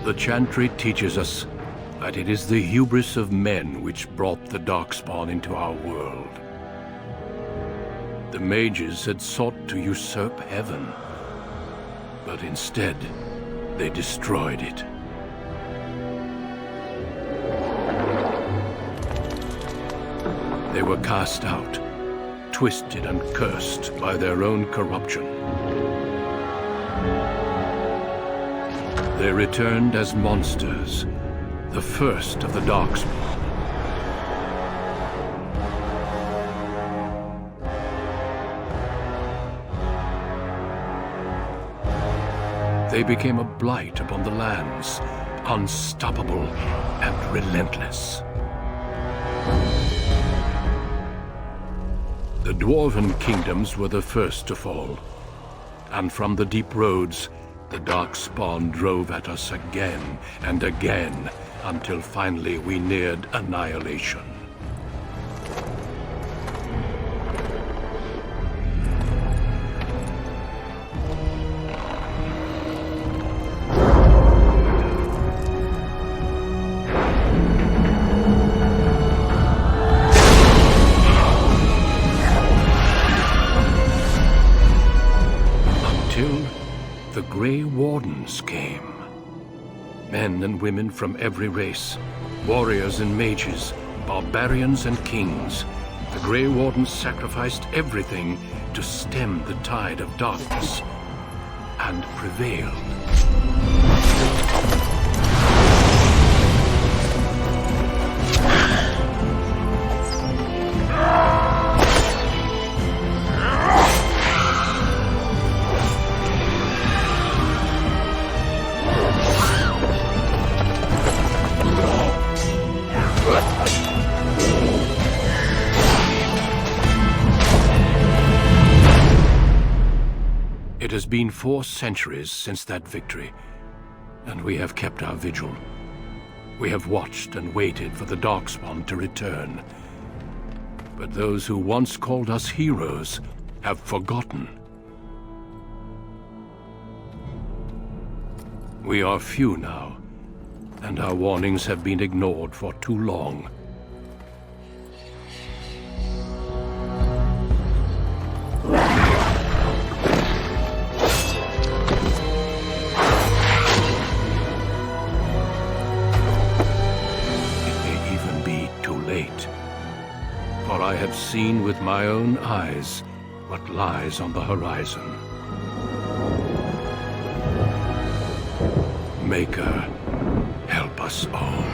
The Chantry teaches us that it is the hubris of men which brought the Darkspawn into our world. The mages had sought to usurp heaven, but instead, they destroyed it. They were cast out, twisted and cursed by their own corruption. They returned as monsters, the first of the Darkspawn. They became a blight upon the lands, unstoppable and relentless. The Dwarven kingdoms were the first to fall, and from the deep roads, the Darkspawn drove at us again and again, until finally we neared annihilation. The Grey Wardens came. Men and women from every race, warriors and mages, barbarians and kings. The Grey Wardens sacrificed everything to stem the tide of darkness, and prevailed. It has been 4 centuries since that victory, and we have kept our vigil. We have watched and waited for the Darkspawn to return. But those who once called us heroes have forgotten. We are few now, and our warnings have been ignored for too long. For I have seen with my own eyes what lies on the horizon. Maker, help us all.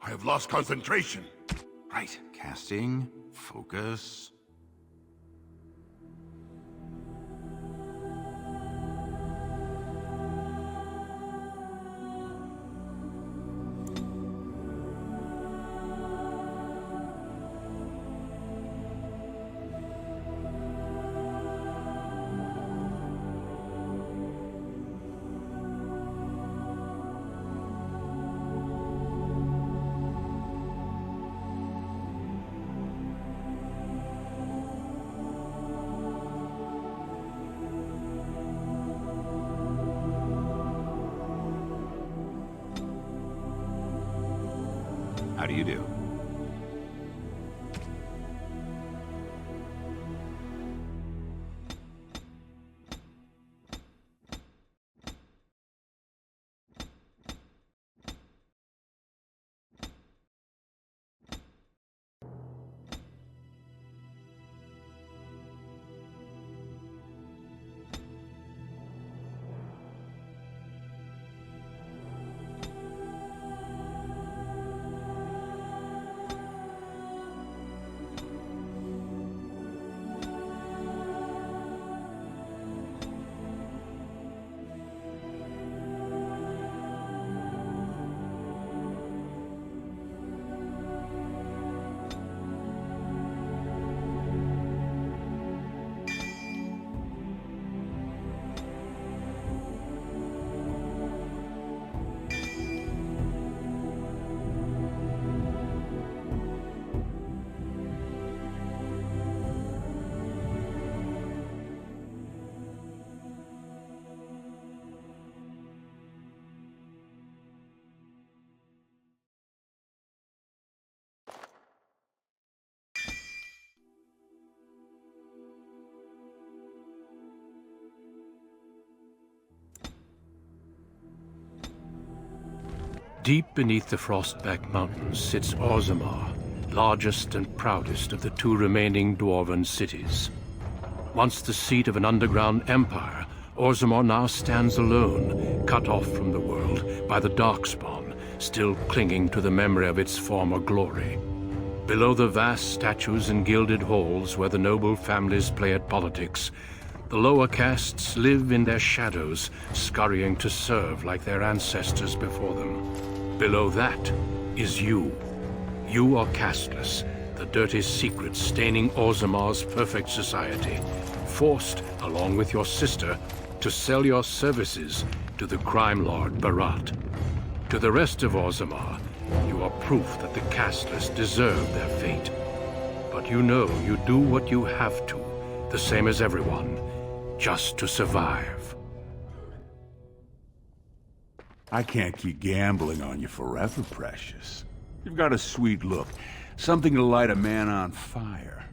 I have lost concentration. Right. Casting. Focus. How do you do? Deep beneath the Frostback Mountains sits Orzammar, largest and proudest of the two remaining dwarven cities. Once the seat of an underground empire, Orzammar now stands alone, cut off from the world by the Darkspawn, still clinging to the memory of its former glory. Below the vast statues and gilded halls where the noble families play at politics, the lower castes live in their shadows, scurrying to serve like their ancestors before them. Below that is you. You are Casteless, the dirty secret staining Orzammar's perfect society, forced, along with your sister, to sell your services to the crime lord Barat. To the rest of Orzammar, you are proof that the Casteless deserve their fate. But you know you do what you have to, the same as everyone, just to survive. I can't keep gambling on you forever, Precious. You've got a sweet look, something to light a man on fire.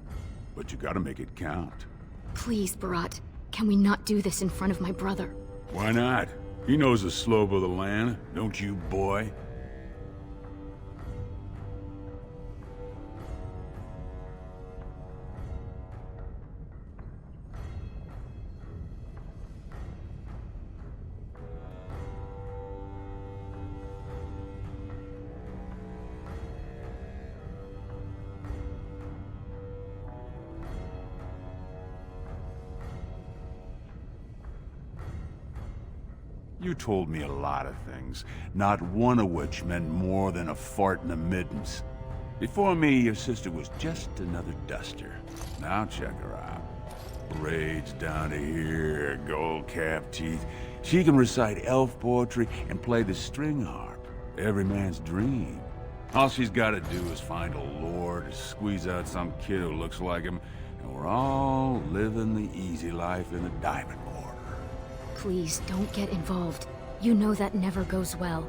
But you gotta make it count. Please, Barat. Can we not do this in front of my brother? Why not? He knows the slope of the land, don't you, boy? You told me a lot of things, not one of which meant more than a fart in the middens. Before me, your sister was just another duster. Now check her out. Braids down to here, gold-capped teeth. She can recite elf poetry and play the string harp. Every man's dream. All she's gotta do is find a lord, squeeze out some kid who looks like him, and we're all living the easy life in the Diamond Border. Please, don't get involved. You know that never goes well.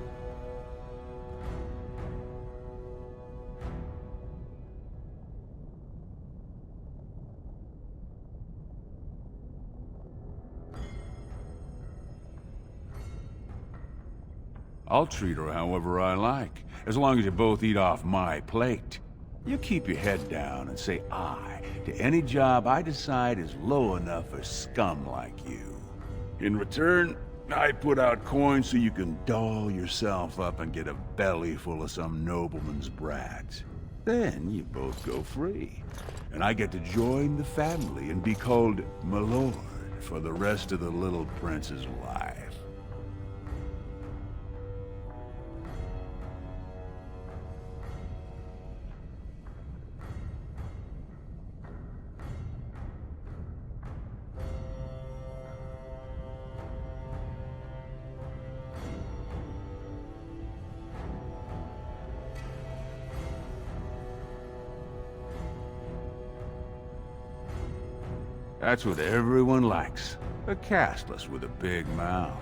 I'll treat her however I like, as long as you both eat off my plate. You keep your head down and say aye to any job I decide is low enough for scum like you. In return, I put out coins so you can doll yourself up and get a belly full of some nobleman's brat. Then you both go free. And I get to join the family and be called my lord for the rest of the little prince's life. That's what everyone likes. A casteless with a big mouth.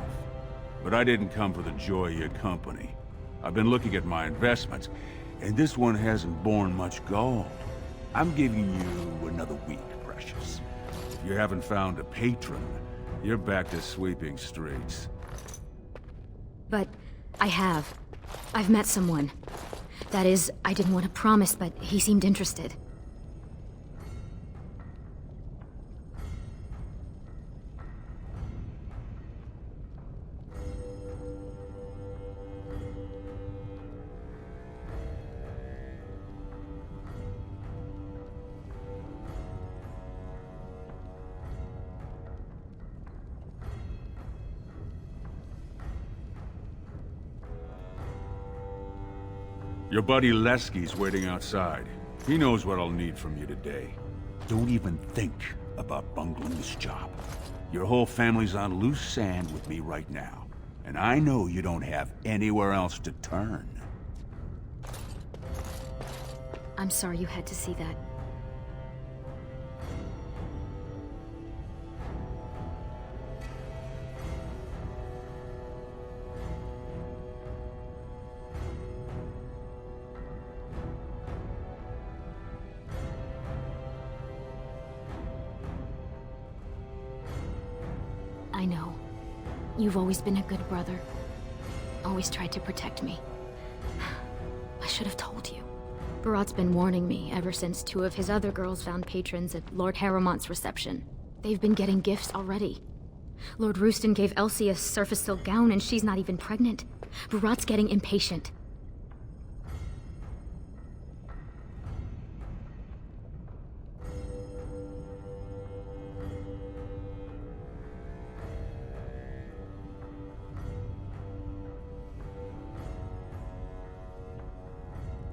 But I didn't come for the joy of your company. I've been looking at my investments, and this one hasn't borne much gold. I'm giving you another week, Precious. If you haven't found a patron, you're back to sweeping streets. But I have. I've met someone. That is, I didn't want to promise, but he seemed interested. Your buddy Lesky's waiting outside. He knows what I'll need from you today. Don't even think about bungling this job. Your whole family's on loose sand with me right now, and I know you don't have anywhere else to turn. I'm sorry you had to see that. I know. You've always been a good brother. Always tried to protect me. I should have told you. Barat's been warning me ever since two of his other girls found patrons at Lord Harrowmont's reception. They've been getting gifts already. Lord Rooston gave Elsie a surface silk gown and she's not even pregnant. Barat's getting impatient.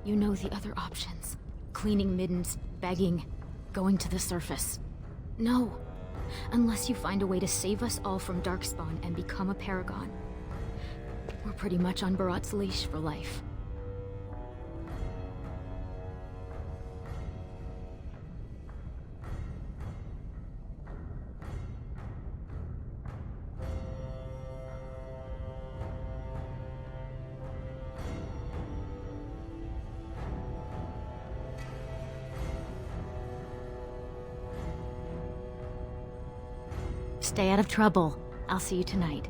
You know the other options. Cleaning middens, begging, going to the surface. No. Unless you find a way to save us all from Darkspawn and become a paragon. We're pretty much on Barat's leash for life. Stay out of trouble. I'll see you tonight.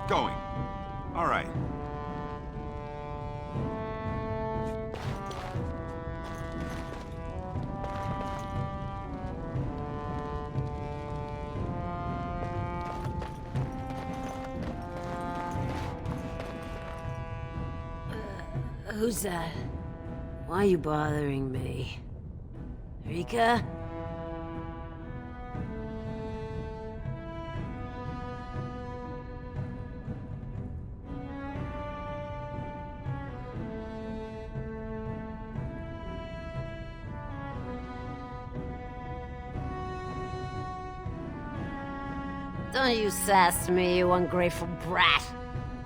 Going. All right. Who's that? Why are you bothering me? Rika? Don't you sass me, you ungrateful brat.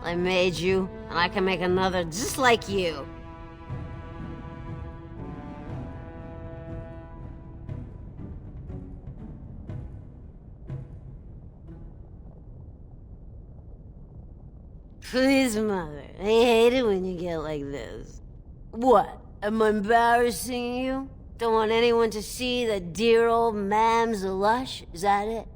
I made you, and I can make another just like you. Please, Mother, I hate it when you get like this. What? Am I embarrassing you? Don't want anyone to see that dear old Mam's a lush? Is that it?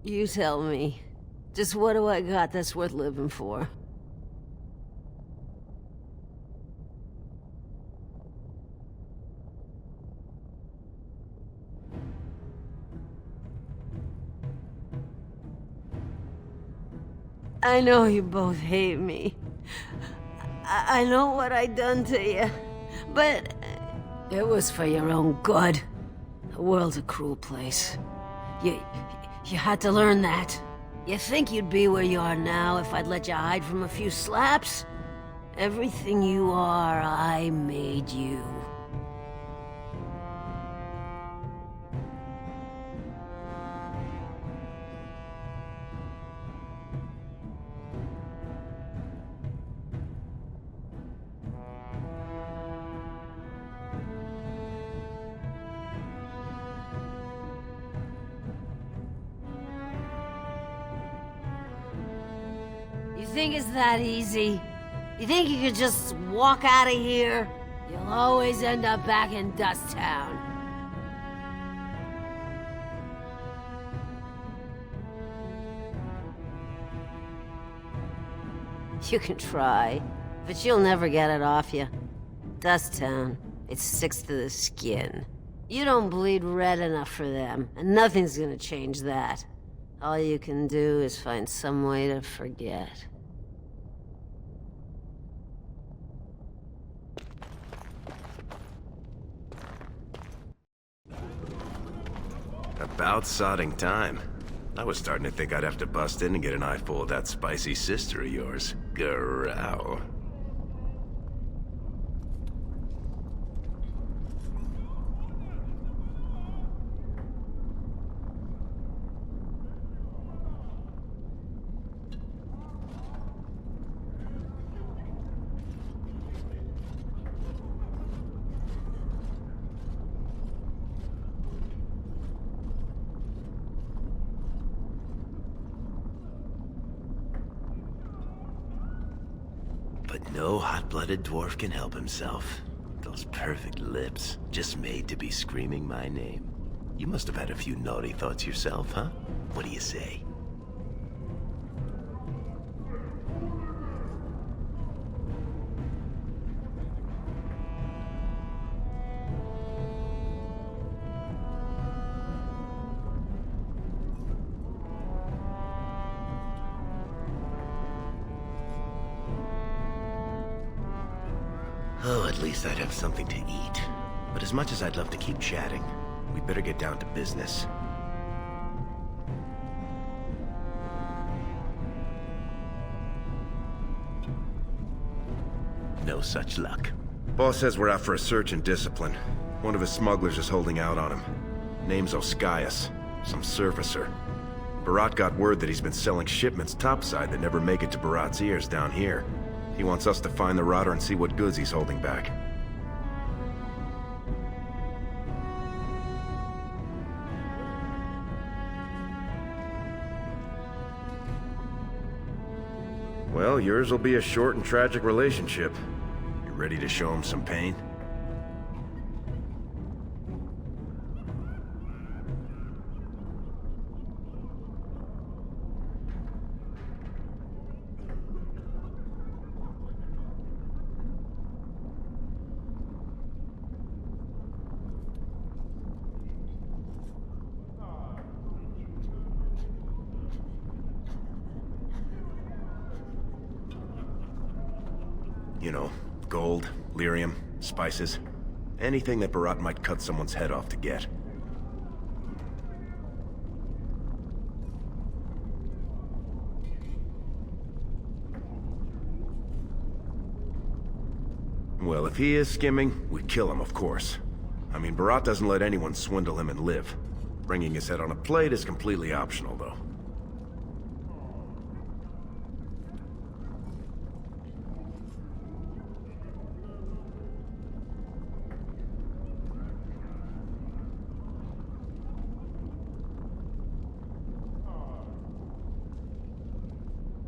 You tell me. Just what do I got that's worth living for? I know you both hate me. I know what I done to you, but it was for your own good. The world's a cruel place. You had to learn that. You think you'd be where you are now if I'd let you hide from a few slaps? Everything you are, I made you. You think it's that easy? You think you could just walk out of here? You'll always end up back in Dust Town. You can try, but you'll never get it off you. Dust Town, it sticks to the skin. You don't bleed red enough for them, and nothing's gonna change that. All you can do is find some way to forget. About sodding time. I was starting to think I'd have to bust in and get an eyeful of that spicy sister of yours. Growl. But no hot-blooded dwarf can help himself. Those perfect lips, just made to be screaming my name. You must have had a few naughty thoughts yourself, huh? What do you say? Oh, at least I'd have something to eat. But as much as I'd love to keep chatting, we better get down to business. No such luck. Boss says we're out for a search and discipline. One of his smugglers is holding out on him. Name's Oskias, some surfacer. Barat got word that he's been selling shipments topside that never make it to Barat's ears down here. He wants us to find the rotter and see what goods he's holding back. Well, yours will be a short and tragic relationship. You ready to show him some pain? You know, gold, lyrium, spices. Anything that Barat might cut someone's head off to get. Well, if he is skimming, we kill him, of course. I mean, Barat doesn't let anyone swindle him and live. Bringing his head on a plate is completely optional, though.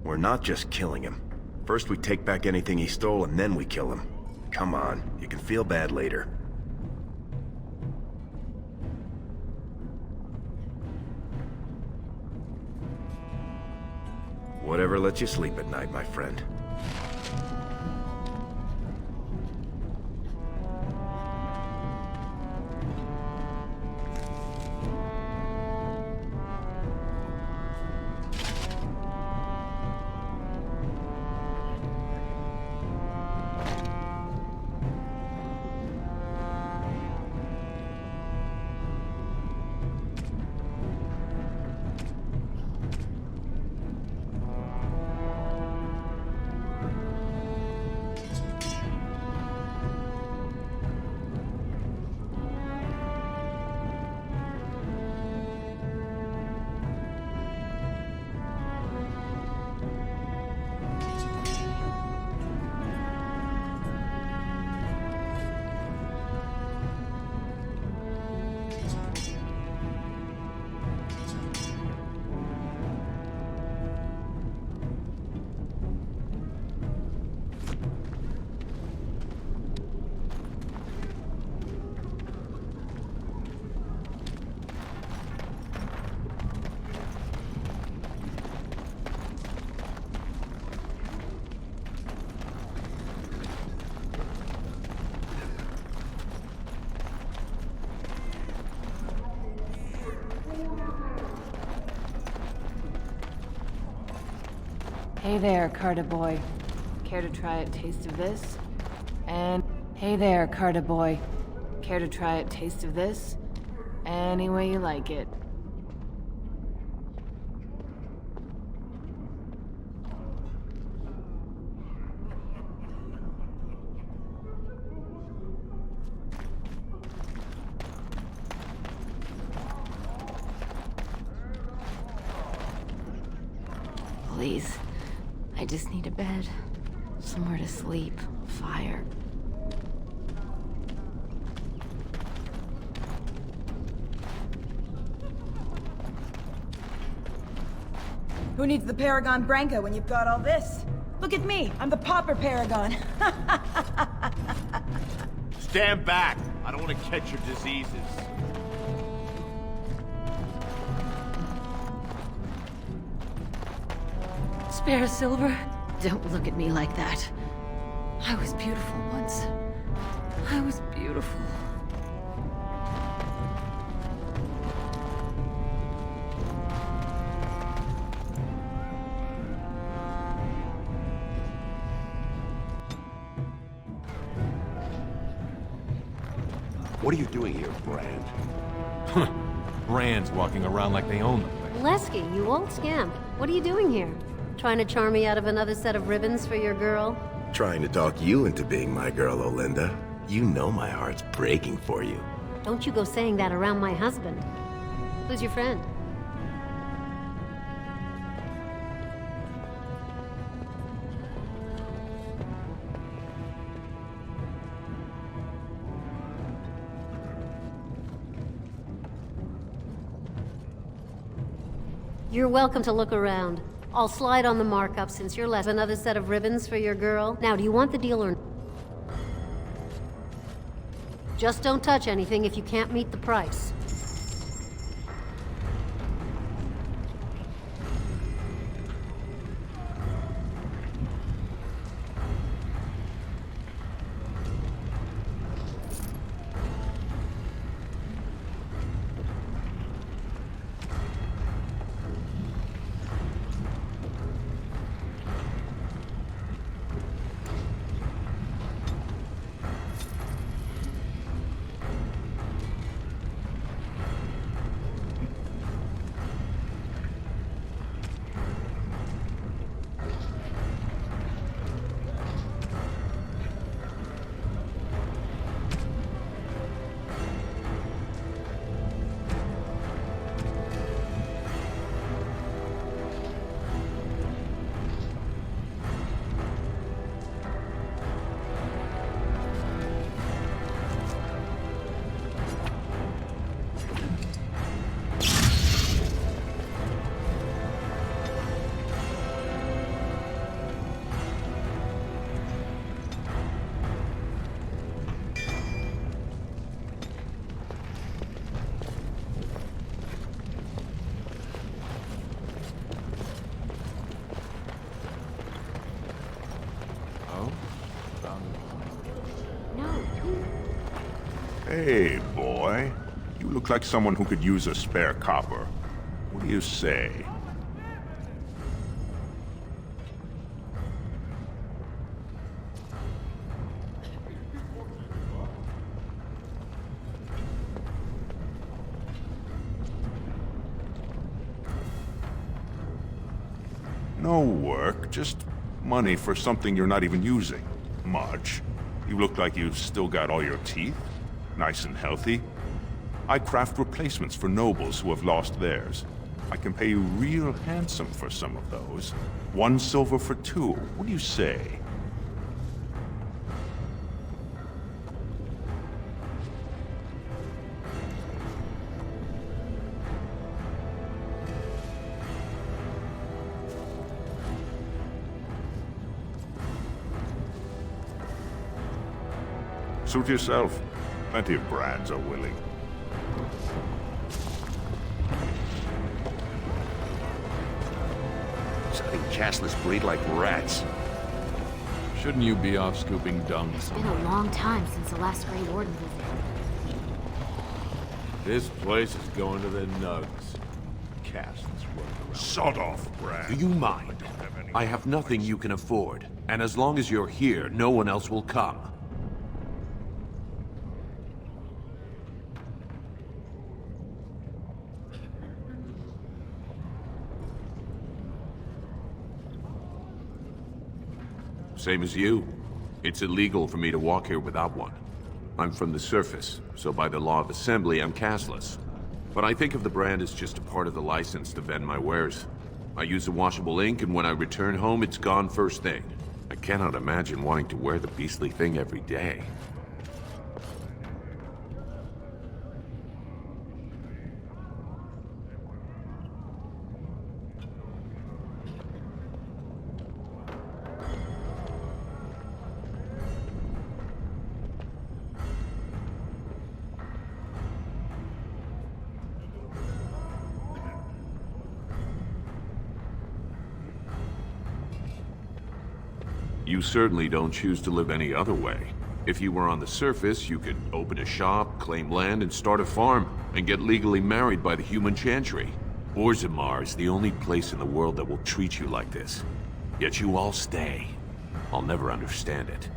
We're not just killing him. First we take back anything he stole and then we kill him. Come on, you can feel bad later. Whatever lets you sleep at night, my friend. Hey there, Carter boy. Care to try a taste of this? And hey there, Carter boy. Care to try a taste of this? Any way you like it. Please. I just need a bed. Somewhere to sleep. Fire. Who needs the Paragon Branca when you've got all this? Look at me, I'm the Pauper Paragon. Stand back! I don't want to catch your diseases. Spare silver? Don't look at me like that. I was beautiful once. I was beautiful. What are you doing here, Brand? Brand's walking around like they own the place. Lesky, you old scamp. What are you doing here? Trying to charm me out of another set of ribbons for your girl? Trying to talk you into being my girl, Olinda. You know my heart's breaking for you. Don't you go saying that around my husband. Who's your friend? You're welcome to look around. I'll slide on the markup since you're less. Another set of ribbons for your girl. Now, do you want the deal or... Just don't touch anything if you can't meet the price. Hey, boy. You look like someone who could use a spare copper. What do you say? No work, just money for something you're not even using. Much. You look like you've still got all your teeth. Nice and healthy. I craft replacements for nobles who have lost theirs. I can pay you real handsome for some of those. 1 silver for 2. What do you say? Suit yourself. Plenty of brands are willing. Something Casteless breed like rats. Shouldn't you be off scooping dung? It's been a long time since the last Grey Warden visit. This place is going to the nugs. Casteless running around. Sod off, Brad. Do you mind? I have nothing you can afford, and as long as you're here, no one else will come. Same as you. It's illegal for me to walk here without one. I'm from the surface, so by the law of assembly, I'm casteless. But I think of the brand as just a part of the license to vend my wares. I use a washable ink, and when I return home, it's gone first thing. I cannot imagine wanting to wear the beastly thing every day. You certainly don't choose to live any other way. If you were on the surface, you could open a shop, claim land, and start a farm, and get legally married by the human chantry. Orzammar is the only place in the world that will treat you like this. Yet you all stay. I'll never understand it.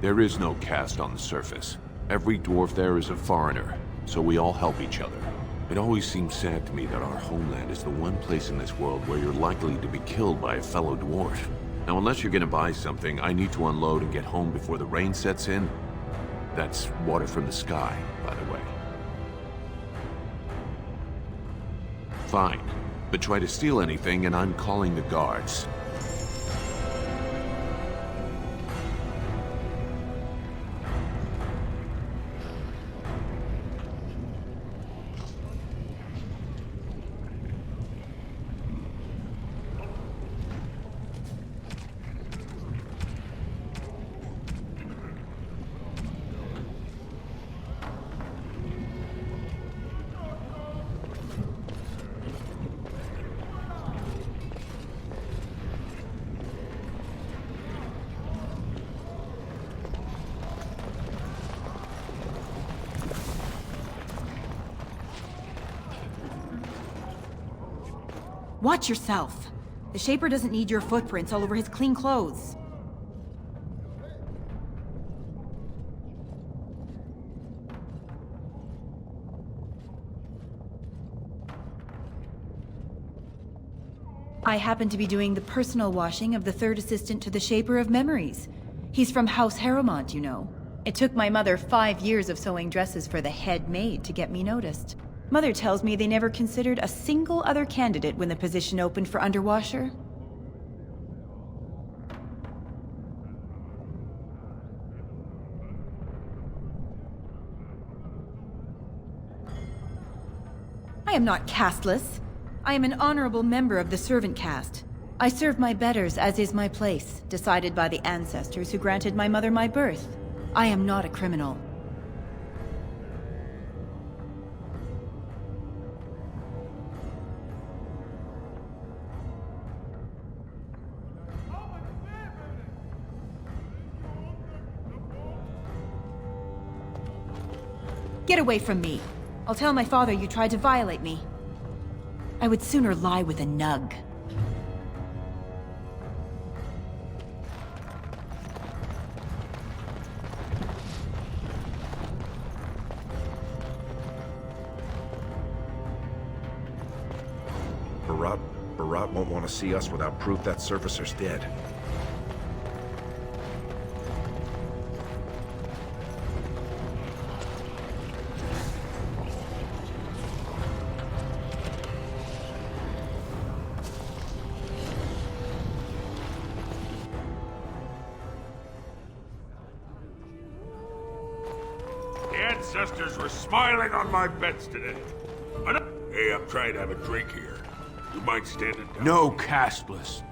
There is no caste on the surface. Every dwarf there is a foreigner, so we all help each other. It always seems sad to me that our homeland is the one place in this world where you're likely to be killed by a fellow dwarf. Now, unless you're gonna buy something, I need to unload and get home before the rain sets in. That's water from the sky, by the way. Fine, but try to steal anything and I'm calling the guards. Watch yourself. The Shaper doesn't need your footprints all over his clean clothes. I happen to be doing the personal washing of the third assistant to the Shaper of Memories. He's from House Harrowmont, you know. It took my mother 5 years of sewing dresses for the head maid to get me noticed. Mother tells me they never considered a single other candidate when the position opened for underwasher. I am not casteless. I am an honorable member of the servant caste. I serve my betters as is my place, decided by the ancestors who granted my mother my birth. I am not a criminal. Get away from me. I'll tell my father you tried to violate me. I would sooner lie with a nug. Barat won't want to see us without proof that surfacer's dead. The ancestors were smiling on my beds today. Hey, I'm trying to have a drink here. You mind standing down? No, Casteless.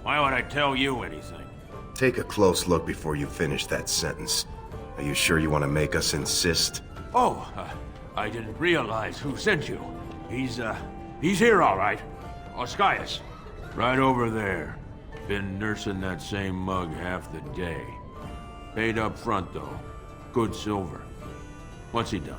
Why would I tell you anything? Take a close look before you finish that sentence. Are you sure you want to make us insist? Oh, I didn't realize who sent you. He's here all right. Oscius. Right over there. Been nursing that same mug half the day. Paid up front, though. Good silver. What's he done?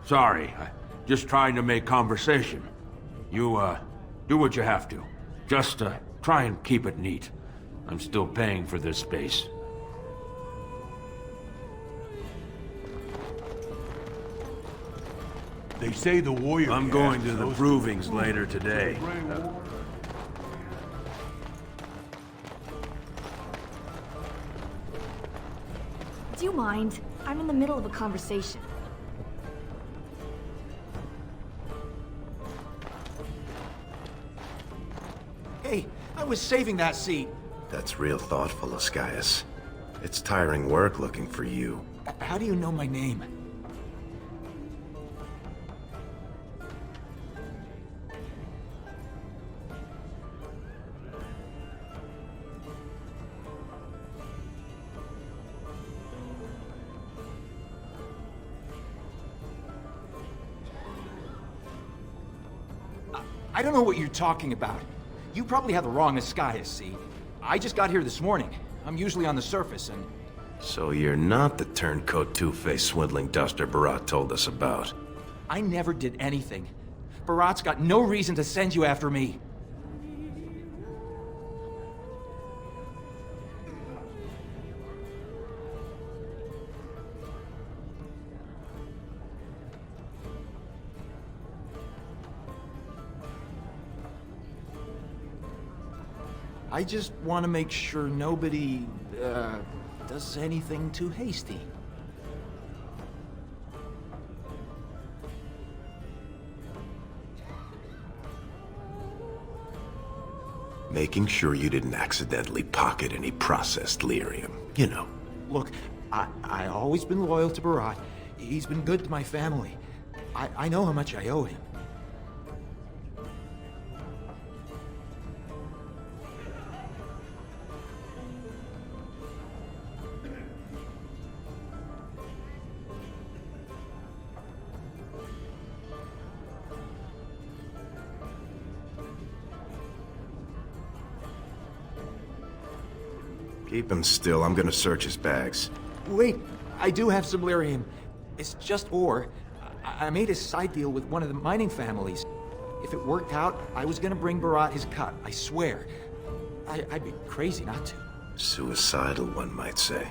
Sorry, just trying to make conversation. You, do what you have to. Just, try and keep it neat. I'm still paying for this space. They say the warrior... I'm going to the provings later today. Do you mind? I'm in the middle of a conversation. Hey, I was saving that seat. That's real thoughtful, Oscius. It's tiring work looking for you. How do you know my name? I don't know what you're talking about. You probably have the wrong Oscius, see? I just got here this morning. I'm usually on the surface, and... So you're not the turncoat two-faced swindling duster Barat told us about. I never did anything. Barat's got no reason to send you after me. I just want to make sure nobody, does anything too hasty. Making sure you didn't accidentally pocket any processed lyrium, you know. Look, I always been loyal to Barat. He's been good to my family. I know how much I owe him. Keep him still. I'm gonna search his bags. Wait, I do have some lyrium. It's just ore. I made a side deal with one of the mining families. If it worked out, I was gonna bring Barat his cut, I swear. I'd be crazy not to. Suicidal, one might say.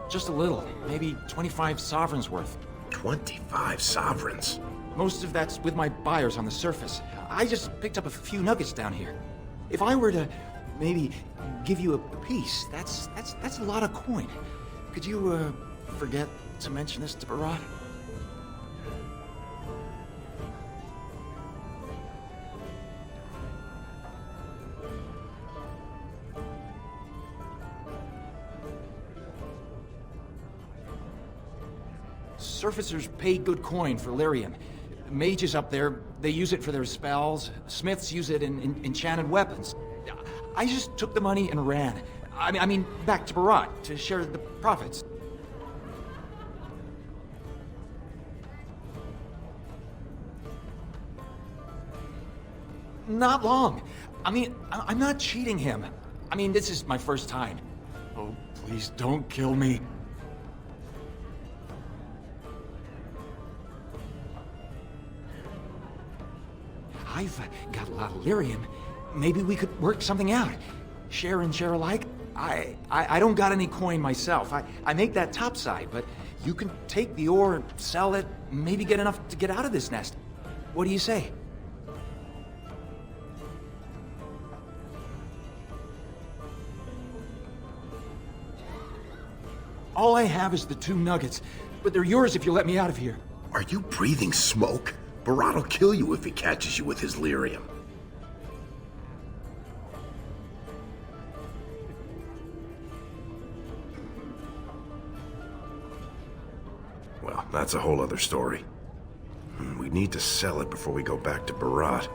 Just a little, maybe 25 sovereigns worth. 25 sovereigns? Most of that's with my buyers on the surface. I just picked up a few nuggets down here. If I were to maybe give you a piece, that's a lot of coin. Could you, forget to mention this to Barat? Surfacers pay good coin for lyrium. Mages up there, they use it for their spells. Smiths use it in enchanted weapons. I just took the money and ran. I mean, back to Barat to share the profits. Not long. I mean, I'm not cheating him. I mean, this is my first time. Oh, please don't kill me. I've got a lot of lyrium. Maybe we could work something out. Share and share alike? I don't got any coin myself. I make that topside, but you can take the ore, sell it, maybe get enough to get out of this nest. What do you say? All I have is the 2 nuggets, but they're yours if you let me out of here. Are you breathing smoke? Barat will kill you if he catches you with his lyrium. Well, that's a whole other story. We need to sell it before we go back to Barat,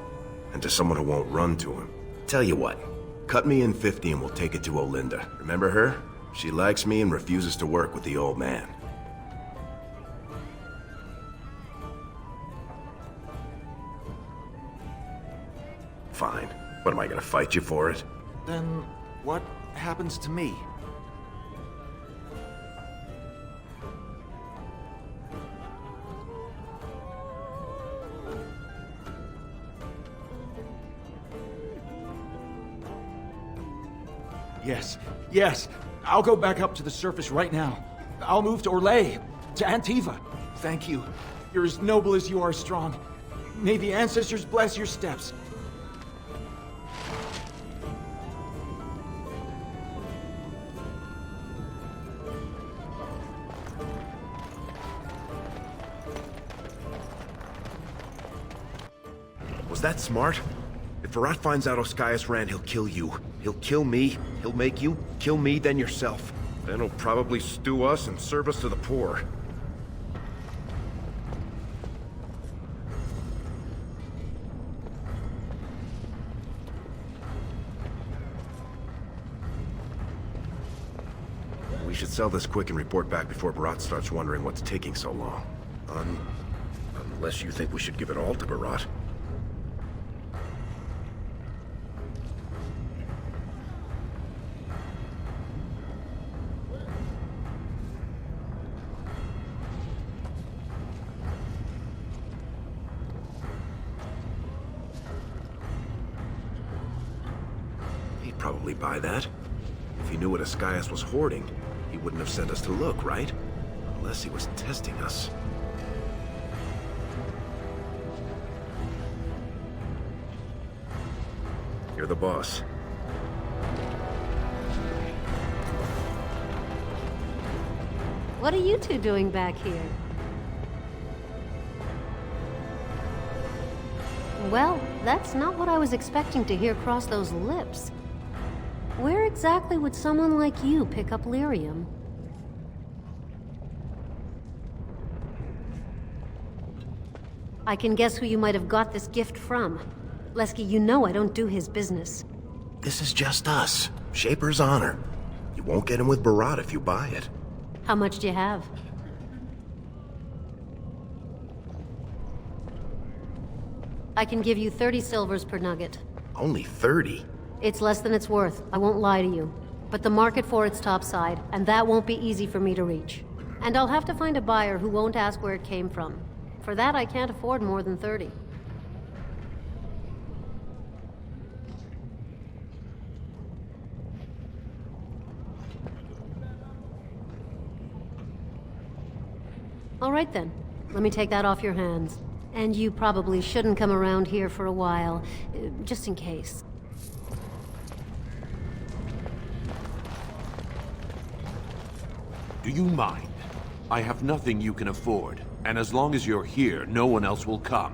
and to someone who won't run to him. Tell you what, cut me in 50 and we'll take it to Olinda. Remember her? She likes me and refuses to work with the old man. Fine. What, am I gonna fight you for it? Then what happens to me? Yes. I'll go back up to the surface right now. I'll move to Orlais, to Antiva. Thank you. You're as noble as you are strong. May the ancestors bless your steps. Was that smart? If Barat finds out Oscaius ran, he'll kill you. He'll kill me. He'll make you kill me, then yourself. Then he'll probably stew us and serve us to the poor. We should sell this quick and report back before Barat starts wondering what's taking so long. Unless you think we should give it all to Barat. He'd probably buy that. If he knew what Oscaius was hoarding, he wouldn't have sent us to look, right? Unless he was testing us. You're the boss. What are you two doing back here? Well, that's not what I was expecting to hear cross those lips. Where exactly would someone like you pick up lyrium? I can guess who you might have got this gift from. Lesky, you know I don't do his business. This is just us. Shaper's honor. You won't get him with Barat if you buy it. How much do you have? I can give you 30 silvers per nugget. Only 30? It's less than it's worth, I won't lie to you. But the market for it's topside, and that won't be easy for me to reach. And I'll have to find a buyer who won't ask where it came from. For that, I can't afford more than 30. All right then, let me take that off your hands. And you probably shouldn't come around here for a while, just in case. Do you mind? I have nothing you can afford, and as long as you're here, no one else will come.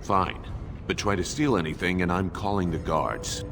Fine, but try to steal anything and I'm calling the guards.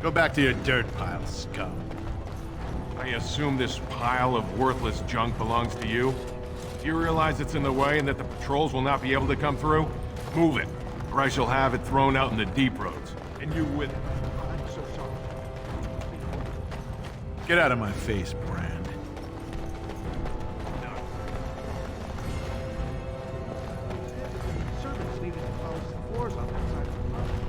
Go back to your dirt pile, scum. I assume this pile of worthless junk belongs to you? Do you realize it's in the way and that the patrols will not be able to come through? Move it, or I shall have it thrown out in the deep roads. And you with it. I'm so sorry. Get out of my face, Brand. Servants needed to polish the floors on that side of the property.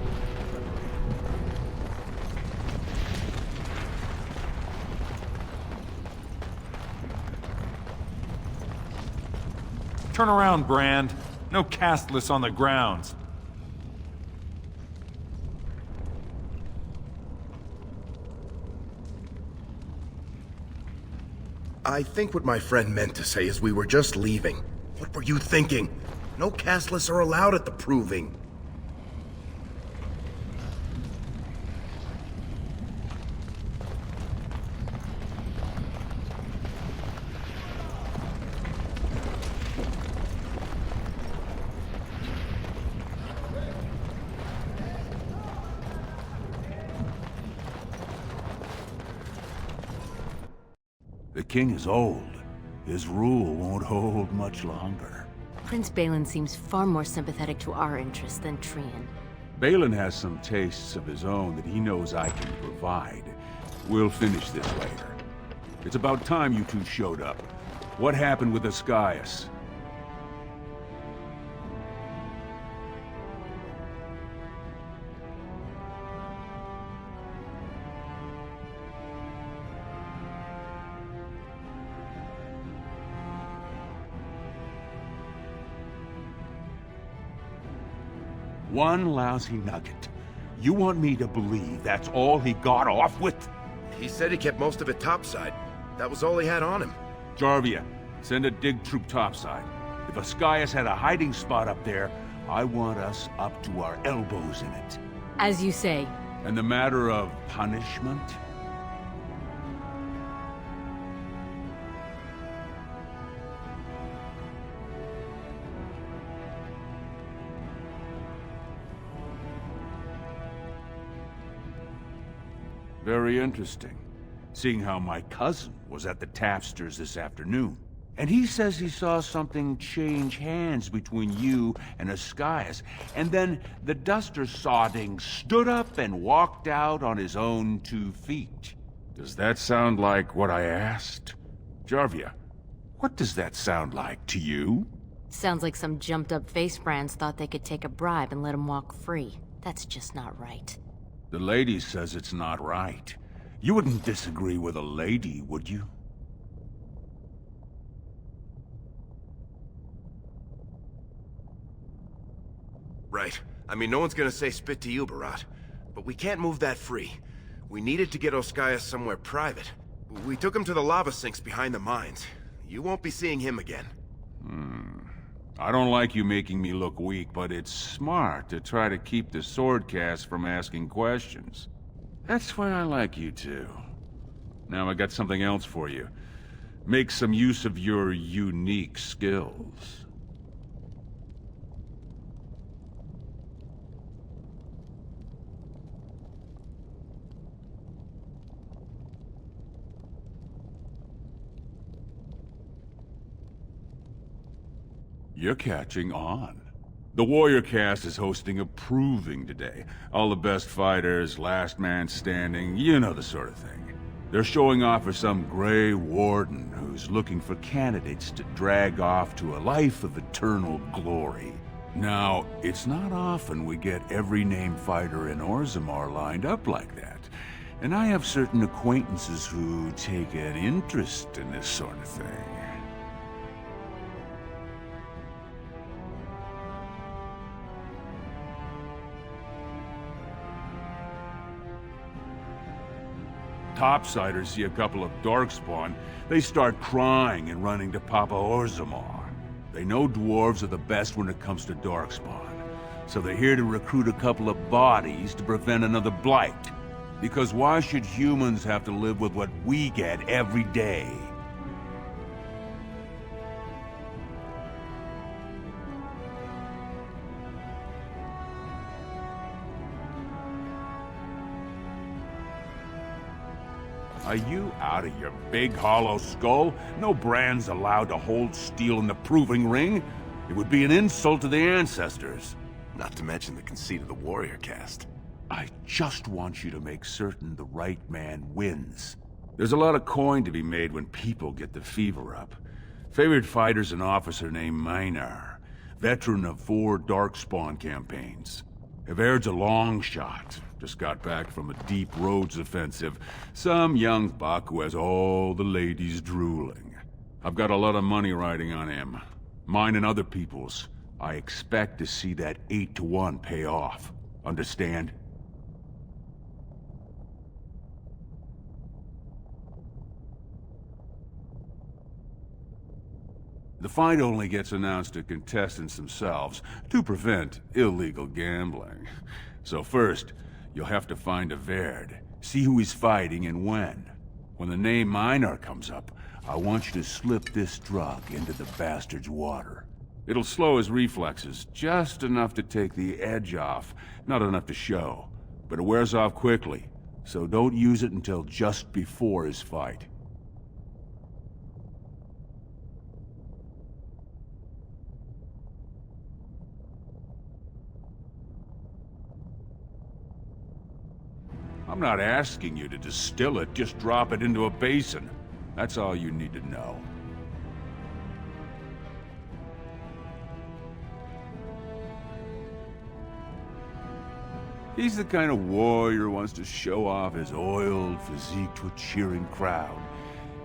Turn around, Brand. No Casteless on the grounds. I think what my friend meant to say is we were just leaving. What were you thinking? No Casteless are allowed at the Proving. The king is old. His rule won't hold much longer. Prince Balin seems far more sympathetic to our interests than Trian. Balin has some tastes of his own that he knows I can provide. We'll finish this later. It's about time you two showed up. What happened with Ascaius? One lousy nugget. You want me to believe that's all he got off with? He said he kept most of it topside. That was all he had on him. Jarvia, send a dig troop topside. If Ascaius had a hiding spot up there, I want us up to our elbows in it. As you say. And the matter of punishment? Very interesting, seeing how my cousin was at the tapsters this afternoon. And he says he saw something change hands between you and Ascaius, and then the duster sodding stood up and walked out on his own 2 feet. Does that sound like what I asked? Jarvia, what does that sound like to you? Sounds like some jumped-up face brands thought they could take a bribe and let him walk free. That's just not right. The lady says it's not right. You wouldn't disagree with a lady, would you? Right. I mean, no one's gonna say spit to you, Barat. But we can't move that free. We needed to get Ascaius somewhere private. We took him to the lava sinks behind the mines. You won't be seeing him again. I don't like you making me look weak, but it's smart to try to keep the swordcast from asking questions. That's why I like you two. Now I got something else for you. Make some use of your unique skills. You're catching on. The Warrior Cast is hosting a proving today. All the best fighters, last man standing, you know the sort of thing. They're showing off for some Grey Warden who's looking for candidates to drag off to a life of eternal glory. Now, it's not often we get every named fighter in Orzammar lined up like that. And I have certain acquaintances who take an interest in this sort of thing. Topsiders see a couple of Darkspawn, they start crying and running to Papa Orzammar. They know dwarves are the best when it comes to Darkspawn, so they're here to recruit a couple of bodies to prevent another blight. Because why should humans have to live with what we get every day? Are you out of your big hollow skull? No brands allowed to hold steel in the proving ring? It would be an insult to the ancestors. Not to mention the conceit of the warrior caste. I just want you to make certain the right man wins. There's a lot of coin to be made when people get the fever up. Favorite fighter's an officer named Minar, veteran of 4 Darkspawn campaigns. Havaird's a long shot. Just got back from a deep roads offensive. Some young buck who has all the ladies drooling. I've got a lot of money riding on him. Mine and other people's. I expect to see that 8-to-1 pay off. Understand? The fight only gets announced to contestants themselves to prevent illegal gambling. So first, you'll have to find a Verd, see who he's fighting and when. When the name Minar comes up, I want you to slip this drug into the bastard's water. It'll slow his reflexes, just enough to take the edge off, not enough to show. But it wears off quickly, so don't use it until just before his fight. I'm not asking you to distill it, just drop it into a basin. That's all you need to know. He's the kind of warrior who wants to show off his oiled physique to a cheering crowd.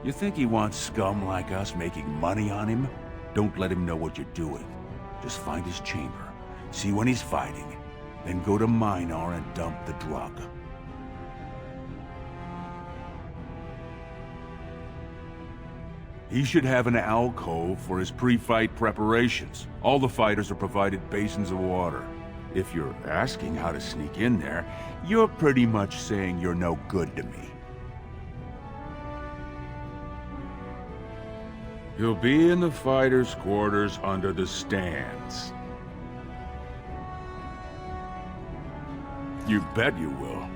You think he wants scum like us making money on him? Don't let him know what you're doing. Just find his chamber, see when he's fighting, then go to Minar and dump the drug. He should have an alcove for his pre-fight preparations. All the fighters are provided basins of water. If you're asking how to sneak in there, you're pretty much saying you're no good to me. You'll be in the fighters' quarters under the stands. You bet you will.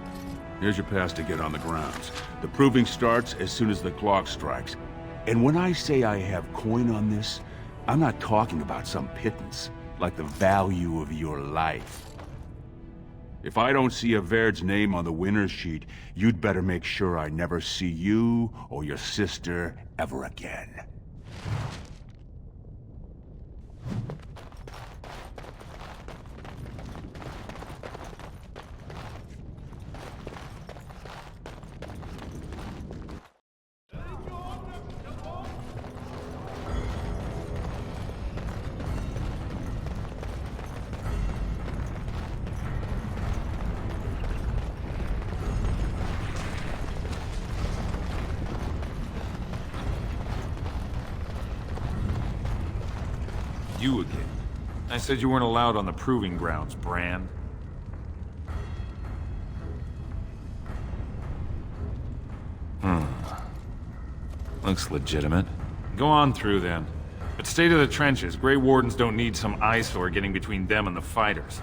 Here's your pass to get on the grounds. The proving starts as soon as the clock strikes. And when I say I have coin on this, I'm not talking about some pittance, like the value of your life. If I don't see a Verd's name on the winner's sheet, you'd better make sure I never see you or your sister ever again. You again. I said you weren't allowed on the proving grounds, Brand. Looks legitimate. Go on through then. But stay to the trenches. Grey Wardens don't need some eyesore getting between them and the fighters.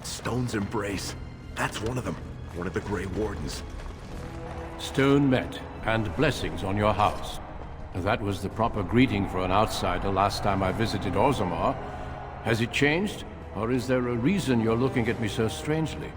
Stone's Embrace. That's one of them. One of the Grey Wardens. Stone met, and blessings on your house. That was the proper greeting for an outsider last time I visited Orzammar. Has it changed? Or is there a reason you're looking at me so strangely?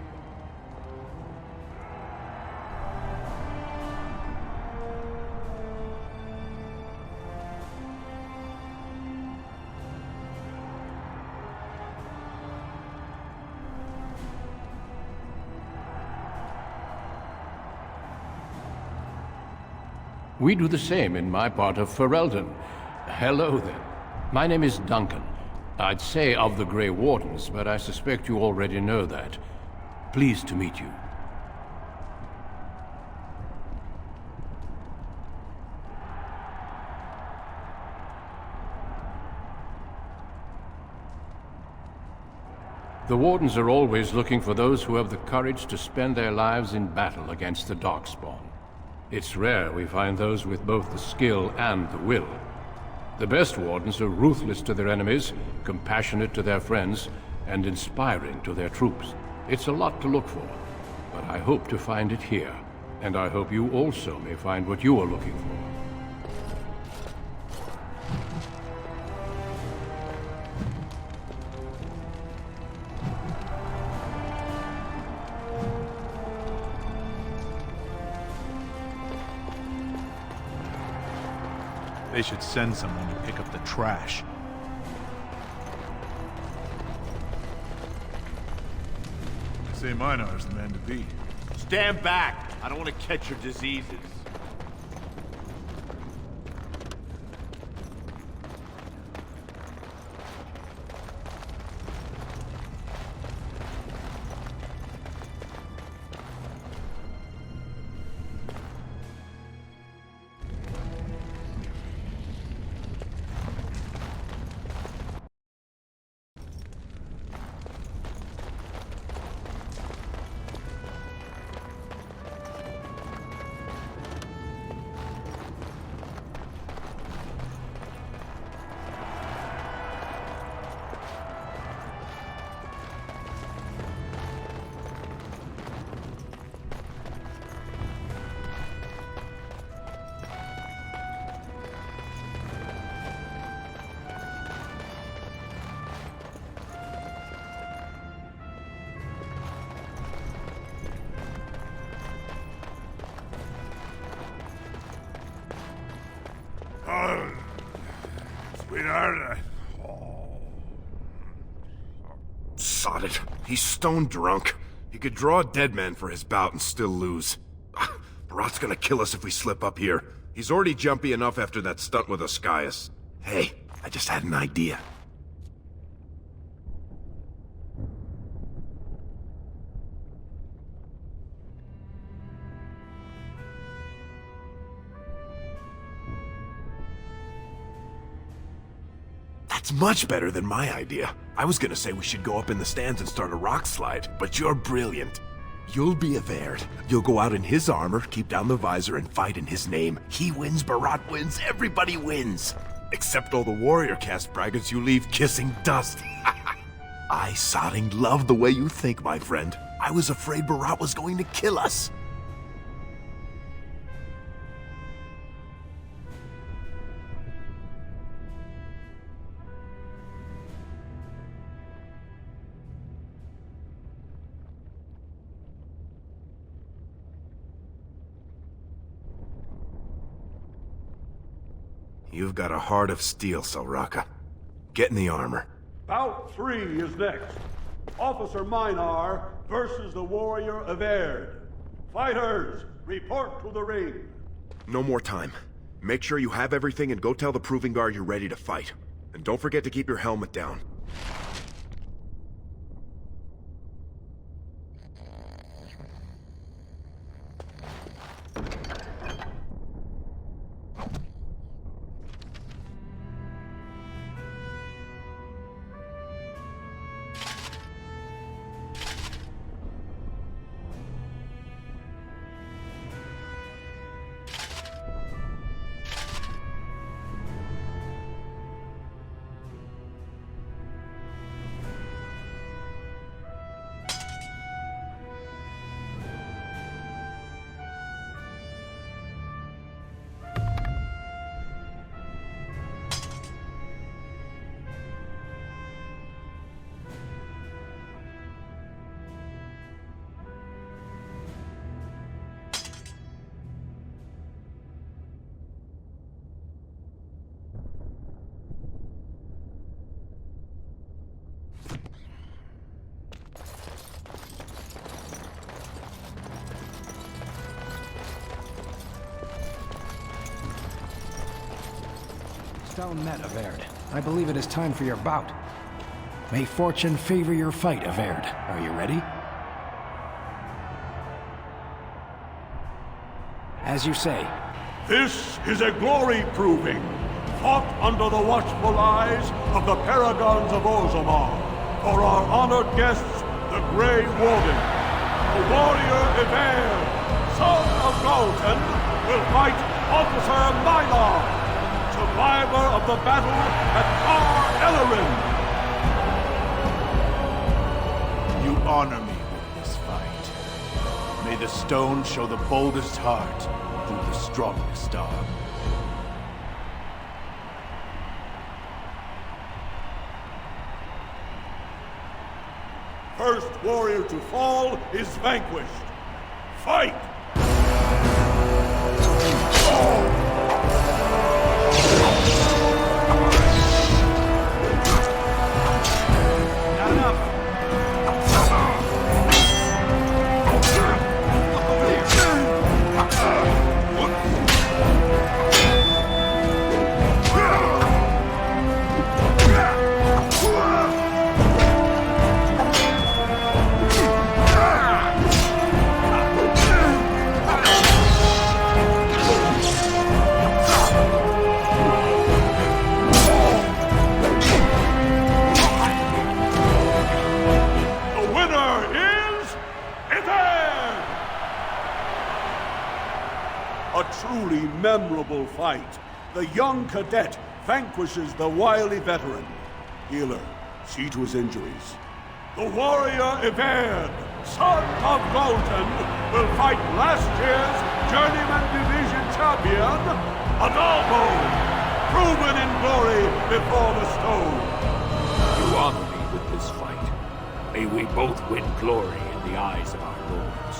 We do the same in my part of Ferelden. Hello then. My name is Duncan. I'd say of the Grey Wardens, but I suspect you already know that. Pleased to meet you. The Wardens are always looking for those who have the courage to spend their lives in battle against the Darkspawn. It's rare we find those with both the skill and the will. The best Wardens are ruthless to their enemies, compassionate to their friends, and inspiring to their troops. It's a lot to look for, but I hope to find it here, and I hope you also may find what you are looking for. They should send someone to pick up the trash. I say Minar's the man to beat. Stand back! I don't want to catch your diseases. Sweetheart, Sod it. He's stone drunk. He could draw a dead man for his bout and still lose. Barat's gonna kill us if we slip up here. He's already jumpy enough after that stunt with Oscius. Hey, I just had an idea. That's much better than my idea. I was gonna say we should go up in the stands and start a rock slide, but you're brilliant. You'll be a Verd. You'll go out in his armor, keep down the visor, and fight in his name. He wins, Barat wins, everybody wins. Except all the warrior caste braggarts you leave kissing dust. I, Sodding, love the way you think, my friend. I was afraid Barat was going to kill us. You've got a heart of steel, Selraka. Get in the armor. Bout 3 is next. Officer Minar versus the warrior Averd. Fighters, report to the ring. No more time. Make sure you have everything and go tell the Proving Guard you're ready to fight. And don't forget to keep your helmet down. stone met, Averd. I believe it is time for your bout. May fortune favor your fight, Averd. Are you ready? As you say. This is a glory proving, fought under the watchful eyes of the paragons of Orzammar, for our honored guests, the Grey Warden. The warrior Evair, son of Galton, will fight Officer Mylar, survivor of the battle at Car Ellerin. You honor me with this fight. May the stone show the boldest heart through the strongest arm. First warrior to fall is vanquished. Fight! Not enough. Truly memorable fight. The young cadet vanquishes the wily veteran. Healer, see to his injuries. The warrior Everd, son of Galton, will fight last year's Journeyman Division champion, Adalbo, proven in glory before the stone. You honor me with this fight. May we both win glory in the eyes of our lords.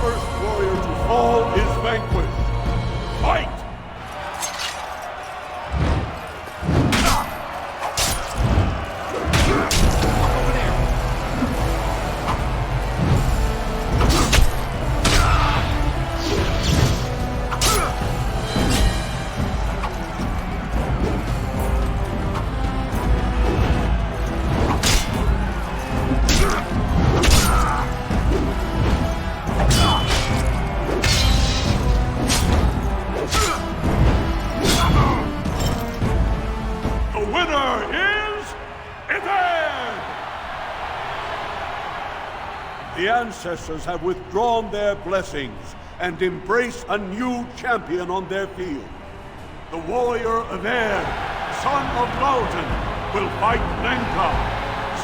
First warrior to fall is vanquished. Fight! The ancestors have withdrawn their blessings and embrace a new champion on their field. The warrior Aver, son of Galton, will fight Lenka,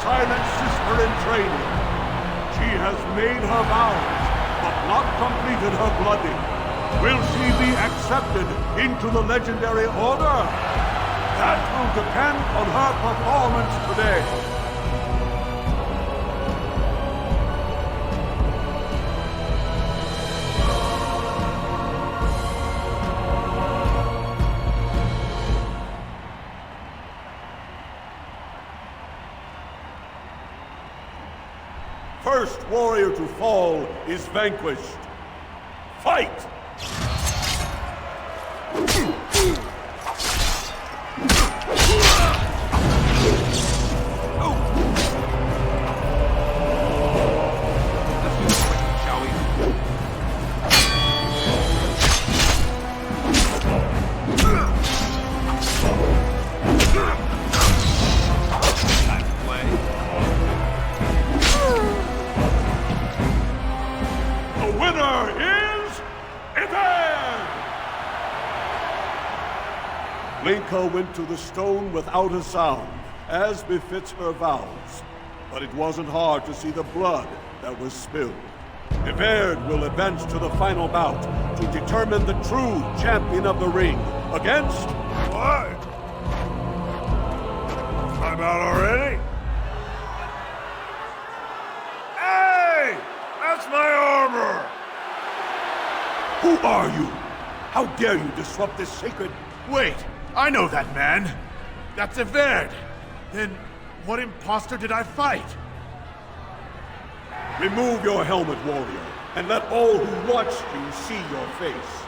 silent sister in training. She has made her vows, but not completed her blooding. Will she be accepted into the legendary order? That will depend on her performance today. First warrior to fall is vanquished. Fight! Lenka went to the stone without a sound, as befits her vows. But it wasn't hard to see the blood that was spilled. Everd will advance to the final bout to determine the true champion of the ring against... What? I'm out already? Hey! That's my armor! Who are you? How dare you disrupt this sacred... Wait! I know that man! That's Everd! Then, what imposter did I fight? Remove your helmet, warrior, and let all who watched you see your face.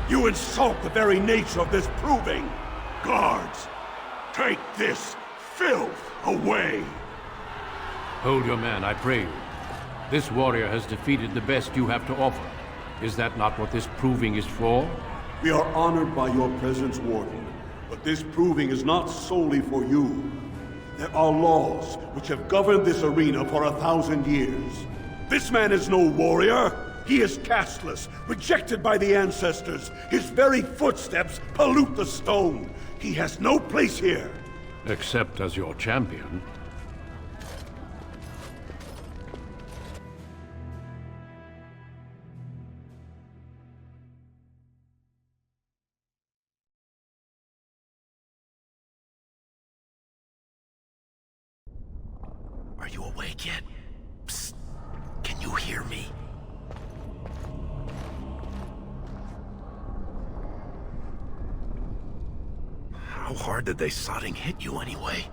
You insult the very nature of this proving! Guards, take this filth away! Hold your man, I pray you. This warrior has defeated the best you have to offer. Is that not what this proving is for? We are honored by your presence, Warden, but this proving is not solely for you. There are laws which have governed this arena for 1,000 years. This man is no warrior! He is casteless, rejected by the ancestors. His very footsteps pollute the stone. He has no place here. Except as your champion. Are you awake yet? Psst. Can you hear me? How hard did they sodding hit you anyway?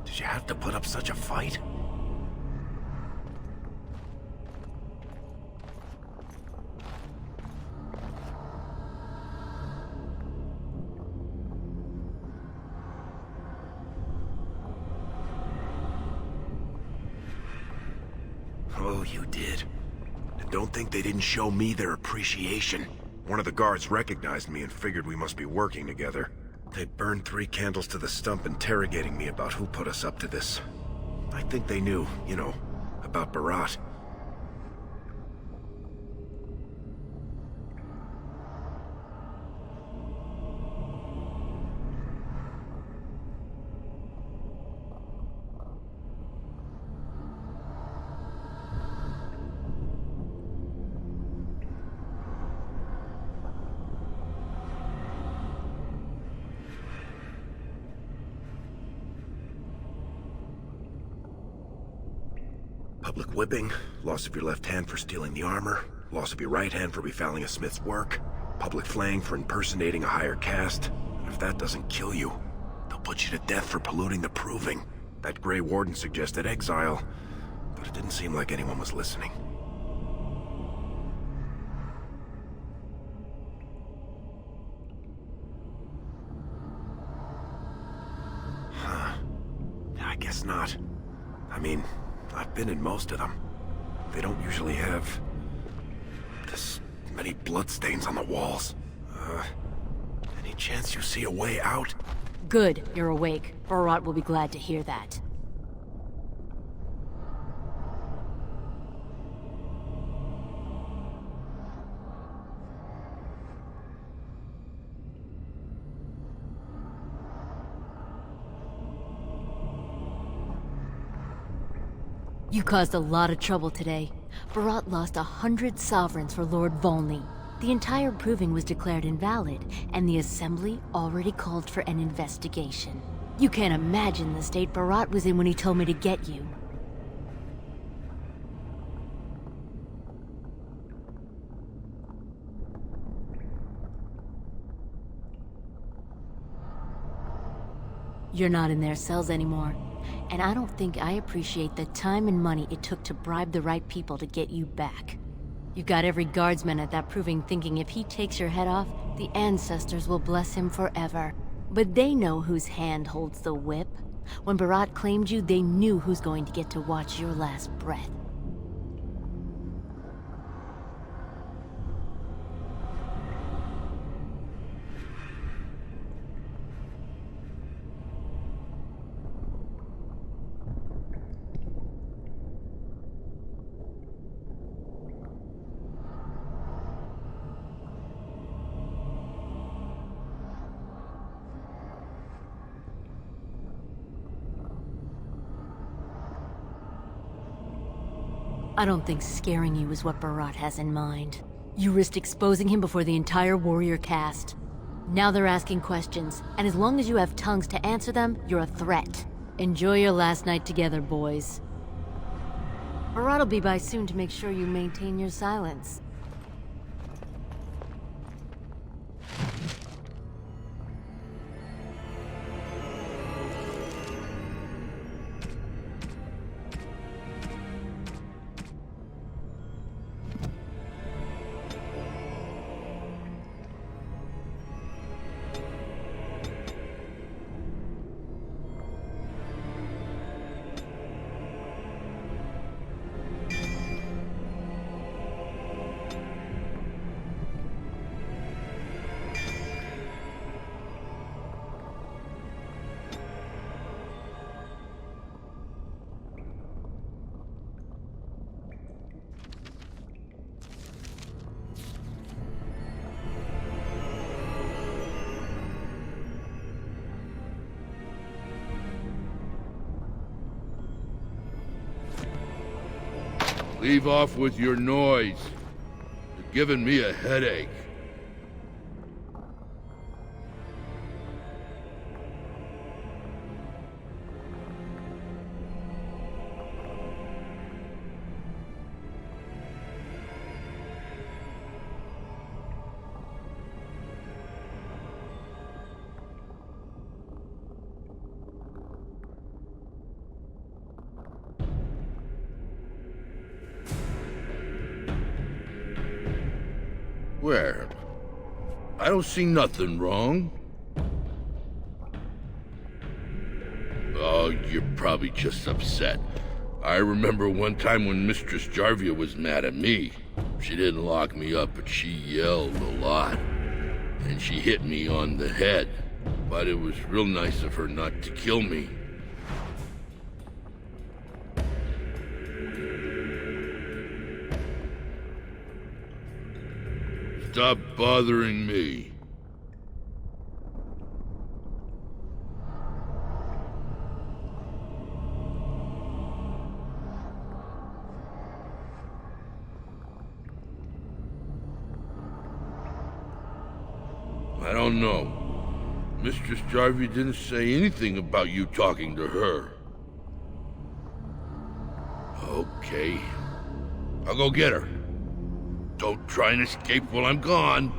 Did you have to put up such a fight? Oh, you did. And don't think they didn't show me their appreciation. One of the guards recognized me and figured we must be working together. They burned 3 candles to the stump interrogating me about who put us up to this. I think they knew, you know, about Barat. Public whipping, loss of your left hand for stealing the armor, loss of your right hand for befouling a smith's work, public flaying for impersonating a higher caste. And if that doesn't kill you, they'll put you to death for polluting the proving. That Grey Warden suggested exile, but it didn't seem like anyone was listening. Huh. I guess not. I mean, I've been in most of them. They don't usually have this many bloodstains on the walls. Any chance you see a way out? Good, you're awake. Barat will be glad to hear that. You caused a lot of trouble today. Barat lost 100 sovereigns for Lord Volney. The entire proving was declared invalid, and the Assembly already called for an investigation. You can't imagine the state Barat was in when he told me to get you. You're not in their cells anymore. And I don't think I appreciate the time and money it took to bribe the right people to get you back. You got every guardsman at that proving thinking if he takes your head off, the ancestors will bless him forever. But they know whose hand holds the whip. When Barat claimed you, they knew who's going to get to watch your last breath. I don't think scaring you is what Barat has in mind. You risked exposing him before the entire warrior caste. Now they're asking questions, and as long as you have tongues to answer them, you're a threat. Enjoy your last night together, boys. Barat will be by soon to make sure you maintain your silence. Leave off with your noise. You're giving me a headache. Where? I don't see nothing wrong. Oh, you're probably just upset. I remember one time when Mistress Jarvia was mad at me. She didn't lock me up, but she yelled a lot. And she hit me on the head. But it was real nice of her not to kill me. Stop bothering me. I don't know. Mistress Jarvie didn't say anything about you talking to her. Okay. I'll go get her. Don't try and escape while I'm gone.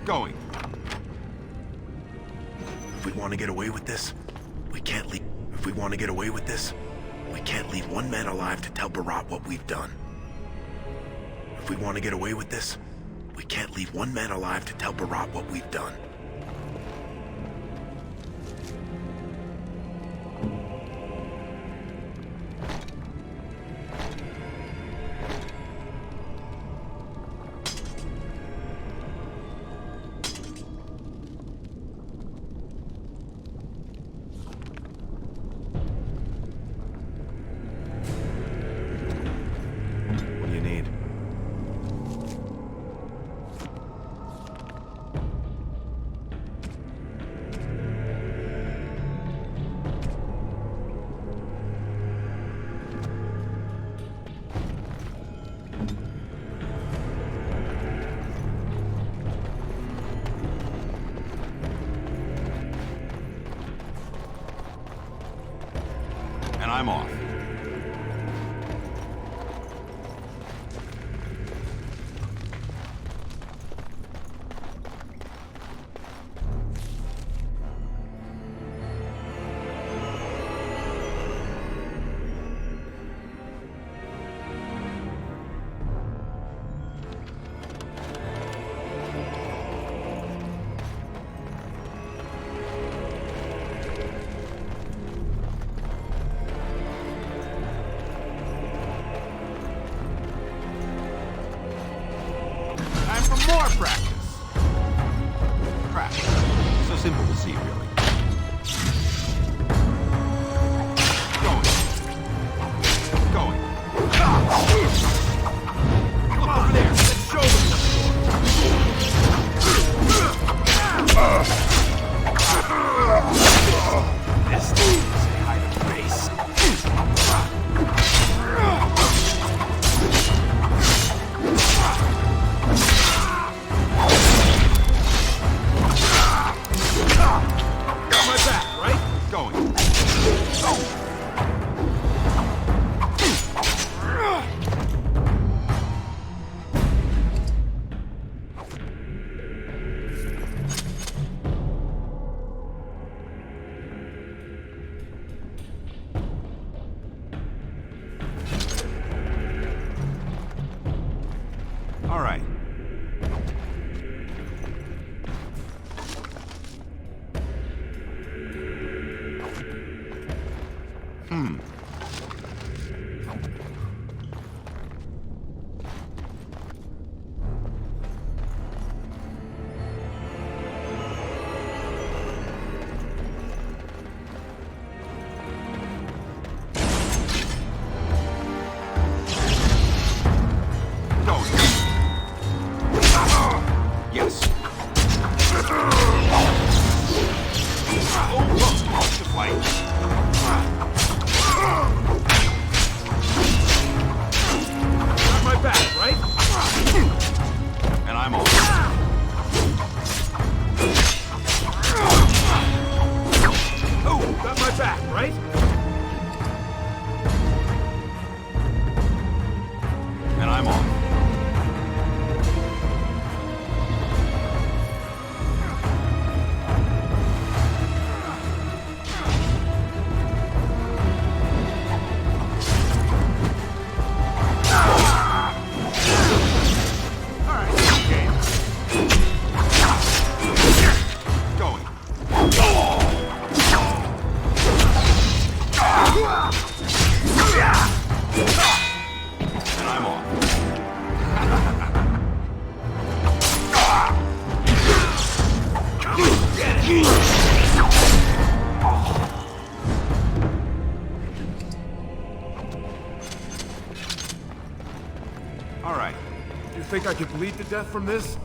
Going. If we want to get away with this, we can't leave. If we want to get away with this, we can't leave one man alive to tell Barat what we've done. If we want to get away with this, we can't leave one man alive to tell Barat what we've done. And I'm off. Practice. Practice. So simple to see, really. Going. Look over there. Let's show them. This thing is a hide of grace. Got my back, right? Going. All right. Yes. Oh, look, to fight. Got my back, right? And I'm on. Oh, got my back, right? And I'm on. All right. You think I could bleed to death from this?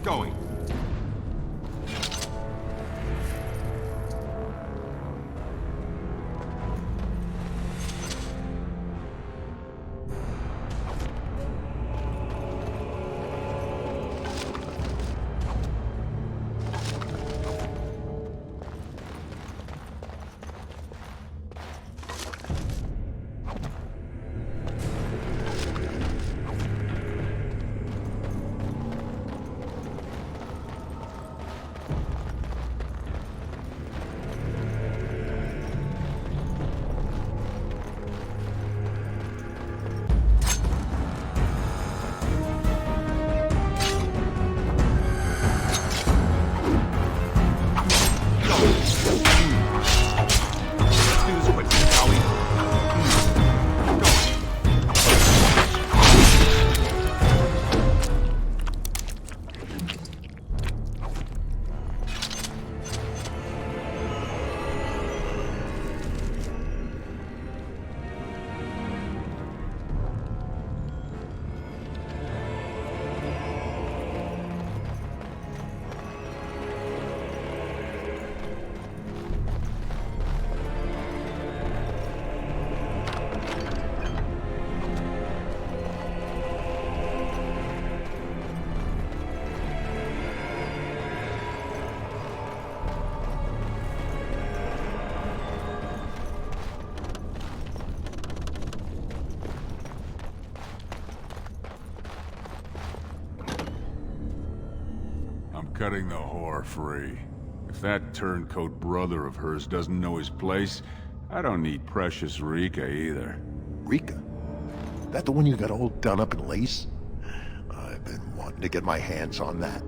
Going. cutting the whore free. If that turncoat brother of hers doesn't know his place, I don't need precious Rika either. Rika? That the one you got all done up in lace? I've been wanting to get my hands on that.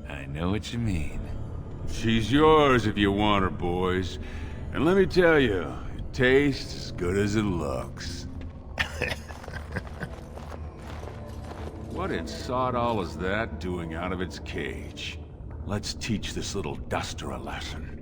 I know what you mean. She's yours if you want her, boys. And let me tell you, it tastes as good as it looks. What in sod all is that doing out of its cage? Let's teach this little duster a lesson.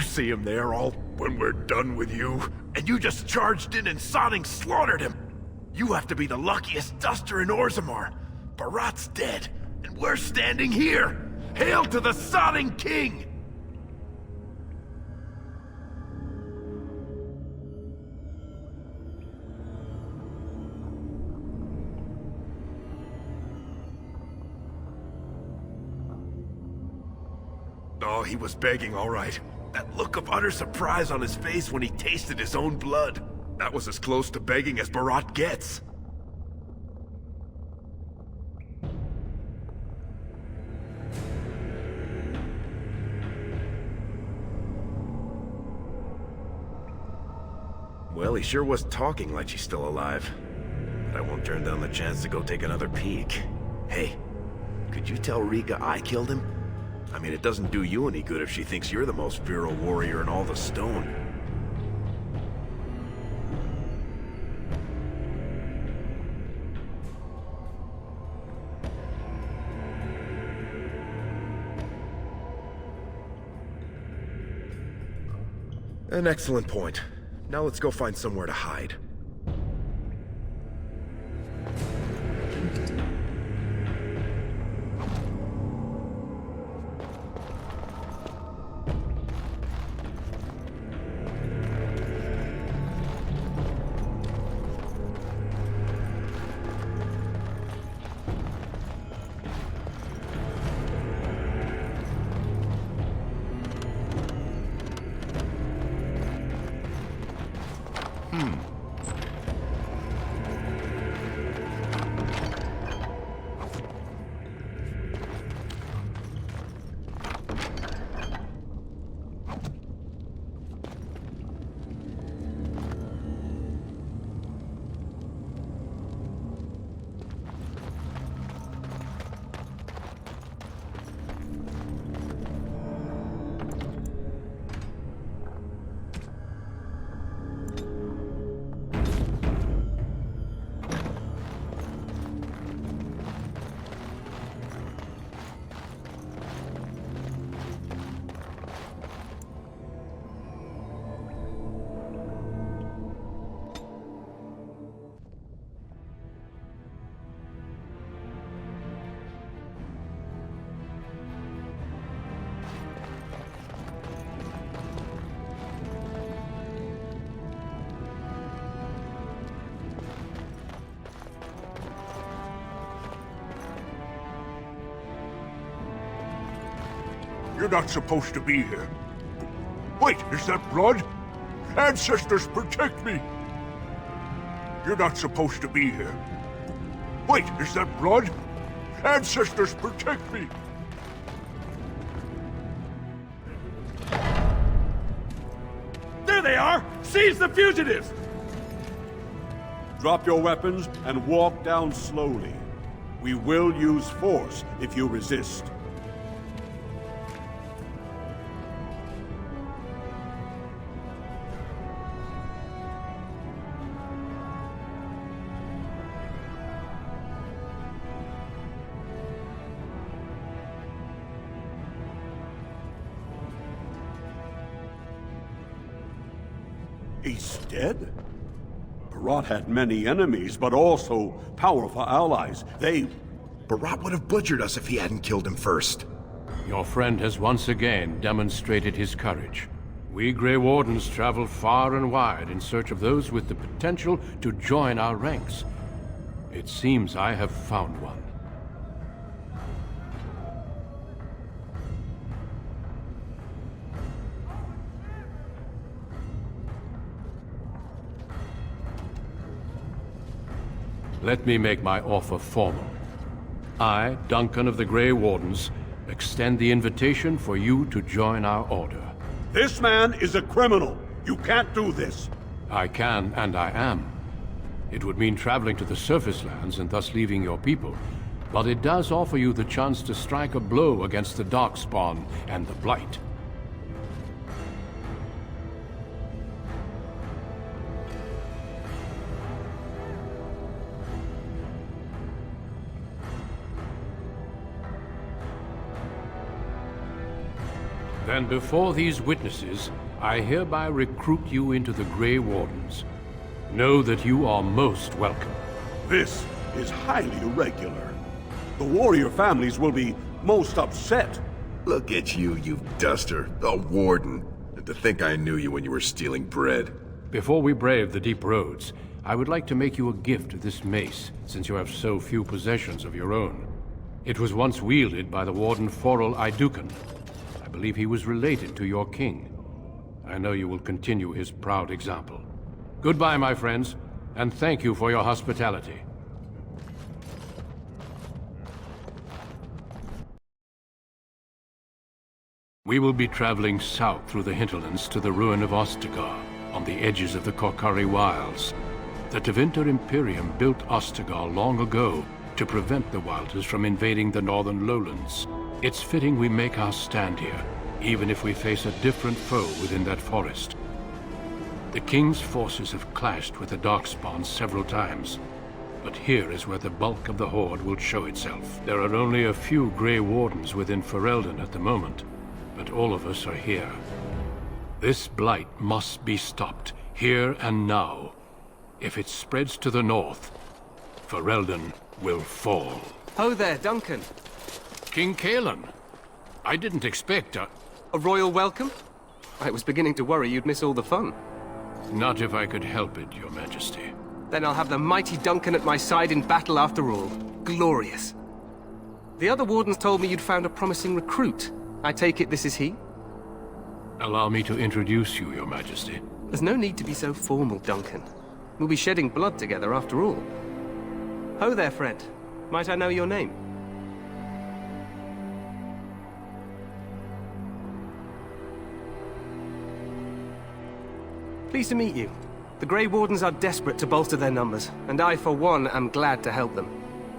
See him there all when we're done with you? And you just charged in and sodding slaughtered him! You have to be the luckiest duster in Orzammar. Barat's dead, and we're standing here! Hail to the sodding king! Oh, he was begging all right. That look of utter surprise on his face when he tasted his own blood. That was as close to begging as Barat gets. Well, he sure was talking like she's still alive. But I won't turn down the chance to go take another peek. Hey, could you tell Rika I killed him? I mean, it doesn't do you any good if she thinks you're the most virile warrior in all the stone. An excellent point. Now let's go find somewhere to hide. You're not supposed to be here. Wait, is that blood? Ancestors, protect me! You're not supposed to be here. Wait, is that blood? Ancestors, protect me! There they are! Seize the fugitives! Drop your weapons and walk down slowly. We will use force if you resist. He's dead? Barat had many enemies, but also powerful allies. Barat would have butchered us if he hadn't killed him first. Your friend has once again demonstrated his courage. We Grey Wardens travel far and wide in search of those with the potential to join our ranks. It seems I have found one. Let me make my offer formal. I, Duncan of the Grey Wardens, extend the invitation for you to join our order. This man is a criminal. You can't do this. I can, and I am. It would mean traveling to the surface lands and thus leaving your people, but it does offer you the chance to strike a blow against the Darkspawn and the Blight. Then before these witnesses, I hereby recruit you into the Grey Wardens. Know that you are most welcome. This is highly irregular. The warrior families will be most upset. Look at you, you duster. A warden. And to think I knew you when you were stealing bread. Before we brave the deep roads, I would like to make you a gift of this mace, since you have so few possessions of your own. It was once wielded by the Warden Forel Idukan. I believe he was related to your king. I know you will continue his proud example. Goodbye, my friends, and thank you for your hospitality. We will be traveling south through the hinterlands to the ruin of Ostagar, on the edges of the Korkari Wilds. The Tevinter Imperium built Ostagar long ago to prevent the Wilders from invading the northern lowlands. It's fitting we make our stand here, even if we face a different foe within that forest. The King's forces have clashed with the Darkspawn several times, but here is where the bulk of the Horde will show itself. There are only a few Grey Wardens within Ferelden at the moment, but all of us are here. This blight must be stopped, here and now. If it spreads to the north, Ferelden will fall. Ho there, Duncan. King Kalen. I didn't expect a royal welcome? I was beginning to worry you'd miss all the fun. Not if I could help it, Your Majesty. Then I'll have the mighty Duncan at my side in battle after all. Glorious. The other wardens told me you'd found a promising recruit. I take it this is he? Allow me to introduce you, Your Majesty. There's no need to be so formal, Duncan. We'll be shedding blood together after all. Ho there, friend. Might I know your name? Pleased to meet you. The Grey Wardens are desperate to bolster their numbers, and I, for one, am glad to help them.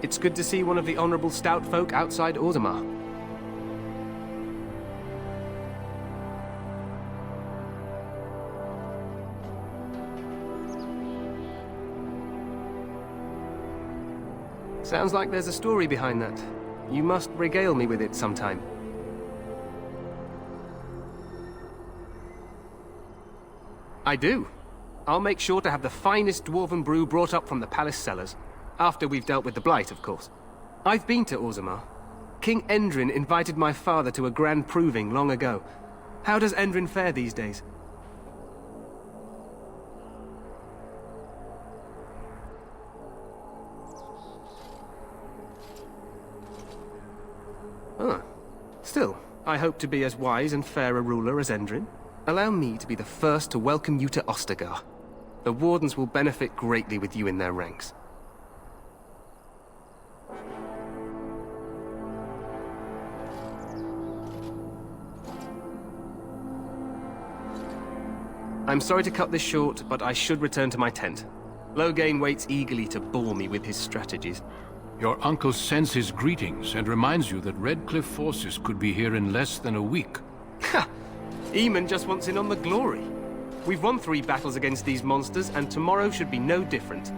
It's good to see one of the honorable stout folk outside Orzammar. Sounds like there's a story behind that. You must regale me with it sometime. I do. I'll make sure to have the finest dwarven brew brought up from the palace cellars. After we've dealt with the Blight, of course. I've been to Orzammar. King Endrin invited my father to a grand proving long ago. How does Endrin fare these days? Ah. Still, I hope to be as wise and fair a ruler as Endrin. Allow me to be the first to welcome you to Ostagar. The Wardens will benefit greatly with you in their ranks. I'm sorry to cut this short, but I should return to my tent. Loghain waits eagerly to bore me with his strategies. Your uncle sends his greetings and reminds you that Redcliffe forces could be here in less than a week. Ha! Eamon just wants in on the glory. We've won 3 battles against these monsters, and tomorrow should be no different.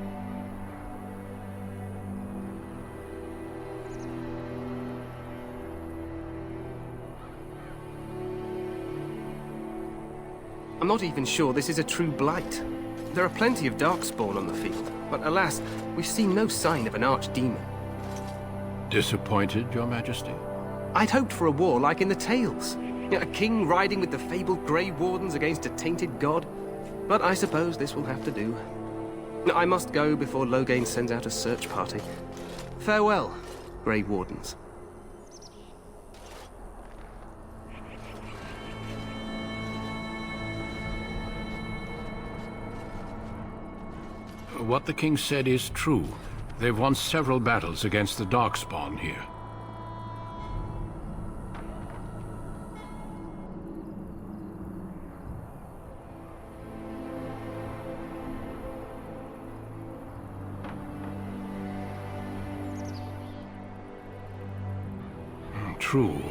I'm not even sure this is a true blight. There are plenty of darkspawn on the field, but alas, we've seen no sign of an archdemon. Disappointed, Your Majesty? I'd hoped for a war like in the tales. A king riding with the fabled Grey Wardens against a tainted god. But I suppose this will have to do. I must go before Loghain sends out a search party. Farewell, Grey Wardens. What the king said is true. They've won several battles against the Darkspawn here. True.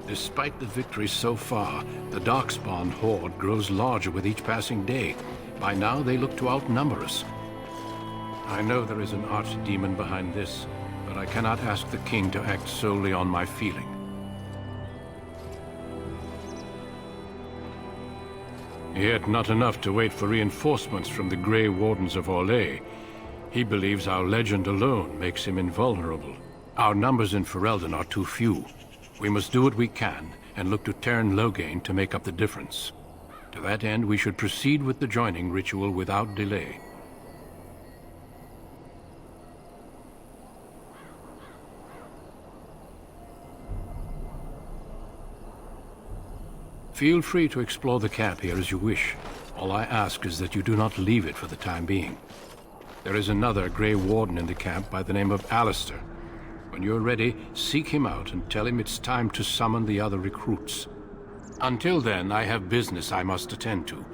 Despite the victories so far, the Darkspawn horde grows larger with each passing day. By now, they look to outnumber us. I know there is an archdemon behind this, but I cannot ask the king to act solely on my feeling. Yet not enough to wait for reinforcements from the Grey Wardens of Orlais. He believes our legend alone makes him invulnerable. Our numbers in Ferelden are too few. We must do what we can, and look to Teyrn Loghain to make up the difference. To that end, we should proceed with the joining ritual without delay. Feel free to explore the camp here as you wish. All I ask is that you do not leave it for the time being. There is another Grey Warden in the camp by the name of Alistair. When you're ready, seek him out and tell him it's time to summon the other recruits. Until then, I have business I must attend to.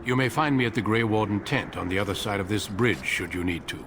You may find me at the Grey Warden tent on the other side of this bridge, should you need to.